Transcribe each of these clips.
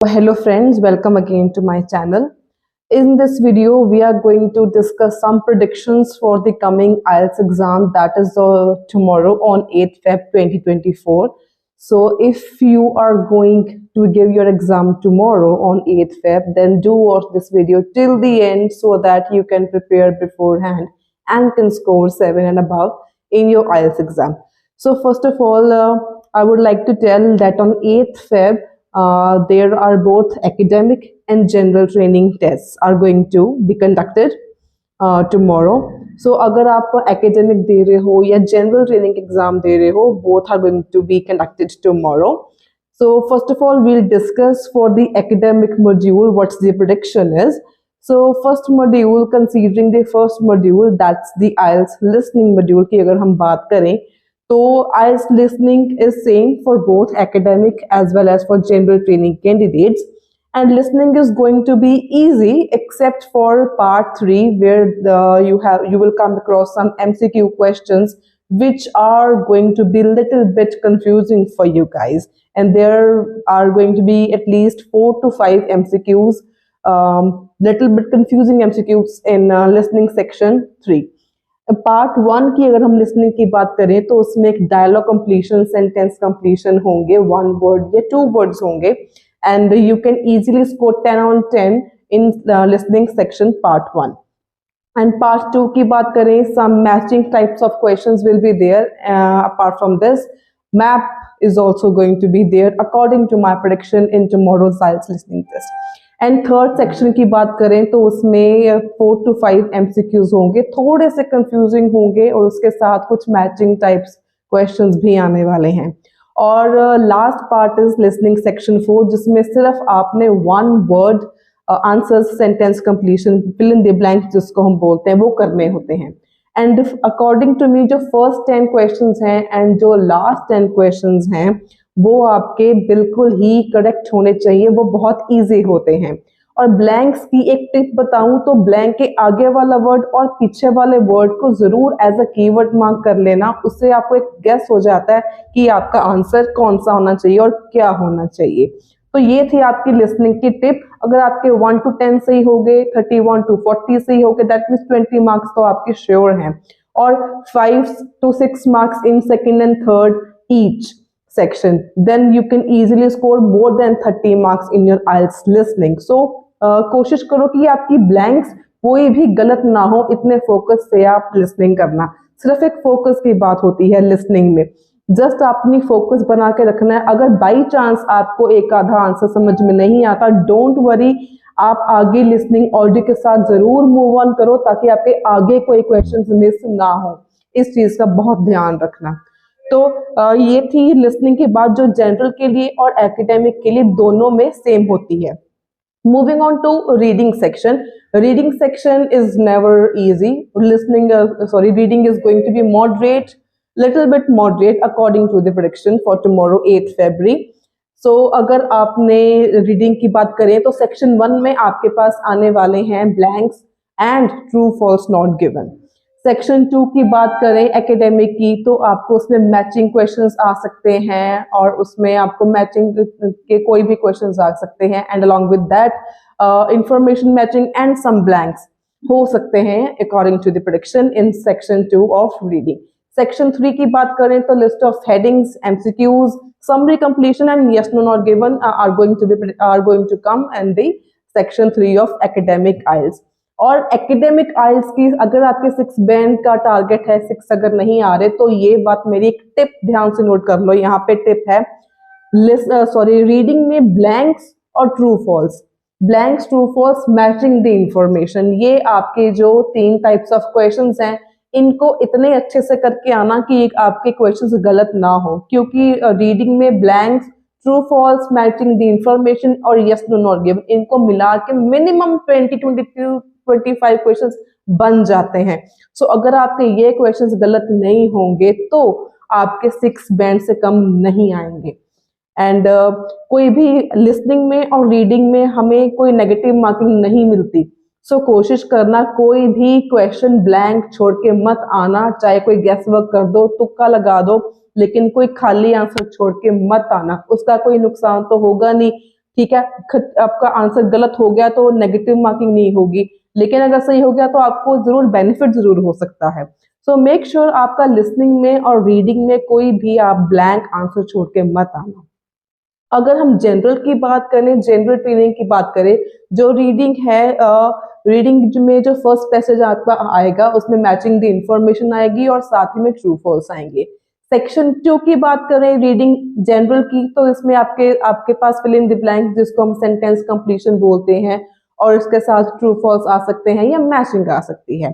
Hello friends, welcome again to my channel. In this video, we are going to discuss some predictions for the coming IELTS exam that is tomorrow on 8th Feb 2024. So if you are going to give your exam tomorrow on 8th Feb, then do watch this video till the end so that you can prepare beforehand and can score 7 and above in your IELTS exam. So first of all, I would like to tell that on 8th Feb, there are both academic and general training tests are going to be conducted tomorrow. So अगर आप academic दे रहे हो या general training exam दे रहे हो, both are going to be conducted tomorrow. So first of all, we'll discuss for the academic module what's the prediction is. So first module, considering the first module, that's the IELTS listening module की अगर हम बात करें तो IELTS listening is same for both academic as well as for general training candidates, and listening is going to be easy except for part 3 where you will come across some MCQ questions which are going to be little bit confusing for you guys, and there are going to be at least 4 to 5 MCQs, little bit confusing MCQs in listening section 3. Part 1 की अगर हम listening की बात करें तो उसमें एक dialogue completion, sentence completion होंगे, 1 वर्ड या 2 वर्ड्स होंगे, and you can easily score 10 on 10 in listening section part 1. And part 2 की बात करें, some matching types of questions will be there. Apart from this, map is also going to be there according to my prediction in tomorrow's IELTS listening test. And third section की बात करें तो उसमें 4 to 5 MCQs होंगे, थोड़े से confusing होंगे और उसके साथ कुछ मैचिंग टाइप्स क्वेश्चंस भी आने वाले हैं. और last part is listening section 4 जिसमें सिर्फ आपने 1 word answers, sentence completion, fill in the blank जिसको हम बोलते हैं, वो करने होते हैं. एंड अकॉर्डिंग टू मी जो फर्स्ट 10 क्वेश्चंस हैं एंड जो लास्ट 10 क्वेश्चंस हैं वो आपके बिल्कुल ही करेक्ट होने चाहिए, वो बहुत इजी होते हैं. और ब्लैंक्स की एक टिप बताऊं तो ब्लैंक के आगे वाला वर्ड और पीछे वाले वर्ड को जरूर एज अ कीवर्ड मार्क कर लेना, उससे आपको एक गेस हो जाता है कि आपका आंसर कौन सा होना चाहिए और क्या होना चाहिए. तो ये थी आपकी लिसनिंग की टिप. अगर आपके 1 to 10 सही हो गए, 31 to 40 सही हो गए, दैट मीन्स 20 मार्क्स तो आपके श्योर हैं, और 5 to 6 marks in second and third each section, then you can easily score more than 30 marks in your IELTS listening. So कोशिश करो कि आपकी ब्लैंक्स कोई भी गलत ना हो, इतने फोकस से आप लिसनिंग करना. सिर्फ एक फोकस की बात होती है लिसनिंग में, जस्ट अपनी फोकस बना के रखना है. अगर बाई चांस आपको एक आधा आंसर समझ में नहीं आता, डोंट वरी, आप आगे लिसनिंग ऑडियो के साथ जरूर मूव ऑन करो ताकि आपके आगे कोई क्वेश्चंस मिस ना हो. इस चीज का बहुत ध्यान रखना. तो ये थी लिसनिंग की बात जो जनरल के लिए और एकेडमिक के लिए दोनों में सेम होती है. Moving on to reading section. Reading section is never easy. Reading is going to be moderate, little bit moderate according to the prediction for tomorrow 8th February. So अगर आपने रीडिंग की बात करें तो सेक्शन 1 में आपके पास आने वाले हैं blanks and true false not given. Section 2 की बात करें एकेडमिक की तो आपको उसमें मैचिंग क्वेश्चंस आ सकते हैं और उसमें आपको मैचिंग के कोई भी क्वेश्चंस आ सकते हैं, and along with that information matching and some blanks हो सकते हैं according to the prediction in section 2 of reading. Section 3 की बात करें तो list of headings, MCQs, summary completion and yes no not given are going to come and the section 3 of academic IELTS. और academic आइल्स की अगर आपके 6 band का target है, 6 अगर नहीं आ रहे तो ये बात मेरी एक टिप ध्यान से नोट कर लो. यहाँ पे टिप है, रीडिंग में ब्लैंक्स और true false, blanks true false matching the information, ये आपके जो 3 टाइप्स ऑफ क्वेश्चंस हैं इनको इतने अच्छे से करके आना कि आपके क्वेश्चंस गलत ना हो, क्योंकि रीडिंग में blanks, true false, matching the information और यस नो नॉट गिवन, इनको मिला के मिनिमम 20-25 क्वेश्चंस बन जाते हैं. सो अगर आपके ये क्वेश्चंस गलत नहीं होंगे तो आपके 6 बैंड से कम नहीं आएंगे. एंड कोई भी लिसनिंग में और रीडिंग में हमें कोई नेगेटिव मार्किंग नहीं मिलती. सो कोशिश करना कोई भी क्वेश्चन ब्लैंक छोड़ के मत आना, चाहे कोई गेस वर्क कर दो, तुक्का लगा दो, लेकिन कोई खाली आंसर छोड़ के मत आना. उसका कोई नुकसान तो होगा नहीं, ठीक है, आपका आंसर गलत हो गया तो नेगेटिव मार्किंग नहीं होगी, लेकिन अगर सही हो गया तो आपको जरूर बेनिफिट जरूर हो सकता है। सो मेक श्योर आपका लिसनिंग में और रीडिंग में कोई भी आप ब्लैंक आंसर छोड़ के मत आना। अगर हम जनरल की बात करें, जनरल ट्रेनिंग की बात करें, जो रीडिंग है, रीडिंग में जो फर्स्ट पैसेज आपका आएगा उसमें मैचिंग द इंफॉर्मेशन आएगी और साथ ही में ट्रू फॉल्स आएंगे। सेक्शन 2 की बात करें रीडिंग जनरल की, तो इसमें आपके आपके पास फिल इन द ब्लैंक जिसको हम सेंटेंस कंप्लीशन बोलते हैं, और इसके साथ ट्रू फॉल्स आ सकते हैं या मैचिंग आ सकती है।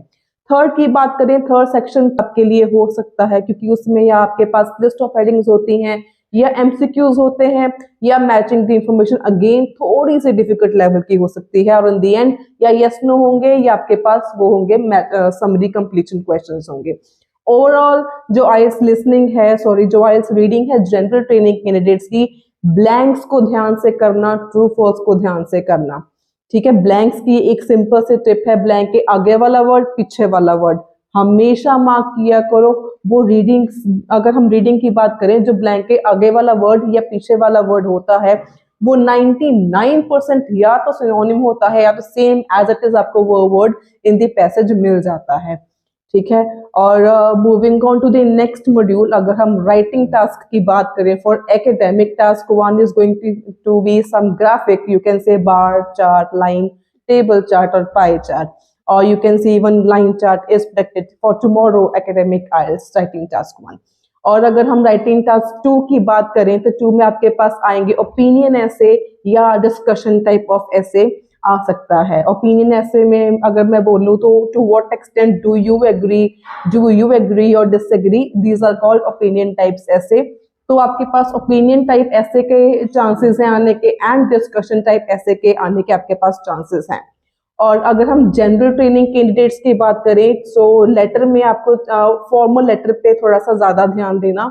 थर्ड की बात करें, थर्ड सेक्शन आपके लिए हो सकता है क्योंकि उसमें या आपके पास लिस्ट ऑफ हेडिंग्स होती हैं या एमसीक्यूज होते हैं या मैचिंग द इंफॉर्मेशन अगेन थोड़ी सी डिफिकल्ट लेवल की हो सकती है, और इन द एंड या यस नो होंगे या आपके पास वो होंगे समरी कंप्लीशन क्वेश्चंस होंगे। ओवरऑल जो आइल्स लिसनिंग है, जो आइल्स रीडिंग है जनरल ट्रेनिंग कैंडिडेट्स की, ब्लैंक्स को ध्यान से करना, ट्रू फॉल्स को ध्यान से करना। ठीक है, ब्लैंक्स की एक सिंपल से टिप है, ब्लैंक के आगे वाला वर्ड पीछे वाला वर्ड हमेशा मार्क किया करो। वो रीडिंग, अगर हम रीडिंग की बात करें, जो ब्लैंक के आगे वाला वर्ड या पीछे वाला वर्ड होता है वो 99% या तो सिनोनिम होता है या तो सेम एज इट इज आपको वो वर्ड इन द पैसेज मिल जाता है। ठीक है, और moving on to the next module, अगर हम राइटिंग टास्क की बात करें for academic task, one is going to be some graphic, you can say bar chart, line, table chart और pie chart, or you can see even line chart is predicted for tomorrow academic IELTS writing task 1। और अगर हम writing task 2 की बात करें तो 2 में आपके पास आएंगे ओपिनियन ऐसे या डिस्कशन टाइप ऑफ ऐसे आ सकता है। ओपिनियन ऐसे में अगर मैं बोलूँ तो to what extent do you agree और disagree, these are called opinion types ऐसे। तो आपके पास ओपिनियन टाइप ऐसे के चांसेस हैं आने के एंड डिस्कशन टाइप ऐसे के आने के आपके पास चांसेस हैं। और अगर हम जनरल ट्रेनिंग कैंडिडेट्स की बात करें तो लेटर में आपको फॉर्मल लेटर पे थोड़ा सा ज्यादा ध्यान देना,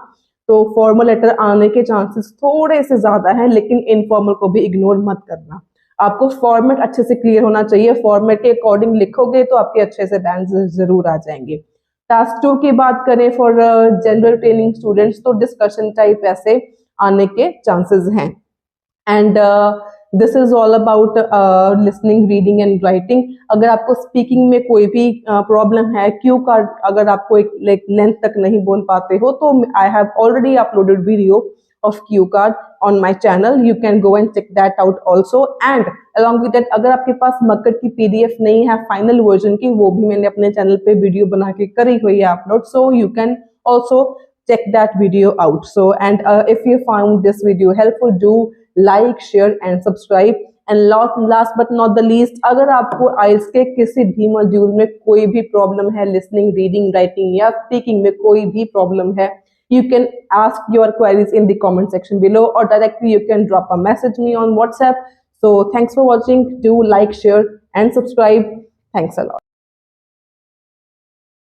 तो फॉर्मल लेटर आने के चांसेस थोड़े से ज्यादा हैं, लेकिन इनफॉर्मल को भी इग्नोर मत करना। आपको फॉर्मेट अच्छे से क्लियर होना चाहिए, फॉर्मेट के अकॉर्डिंग लिखोगे तो आपके अच्छे से बैंड जरूर आ जाएंगे। टास्क 2 की बात करें फॉर जनरल ट्रेनिंग स्टूडेंट्स, तो डिस्कशन टाइप ऐसे आने के चांसेस हैं। And this is all about listening, reading and writing. अगर आपको स्पीकिंग में कोई भी प्रॉब्लम है, क्यू कार्ड अगर आपको एक लेंथ तक नहीं बोल पाते हो, तो I have already uploaded video of cue card on my channel, you can go and check that out also। and along with that अगर आपके पास मक्कट की PDF नहीं है फाइनल वर्जन की, वो भी मैंने अपने चैनल पे वीडियो बना के करी हुई है upload, so you can also check that video out। so and if you found this video helpful, do like, share and subscribe। and last but not the least, अगर आपको IELTS के किसी भी मॉड्यूल में कोई भी प्रॉब्लम है, listening, reading, writing या स्पीकिंग में कोई भी प्रॉब्लम है, you can ask your queries in the comment section below, or directly you can drop a message me on WhatsApp। so thanks for watching, do like, share and subscribe, thanks a lot।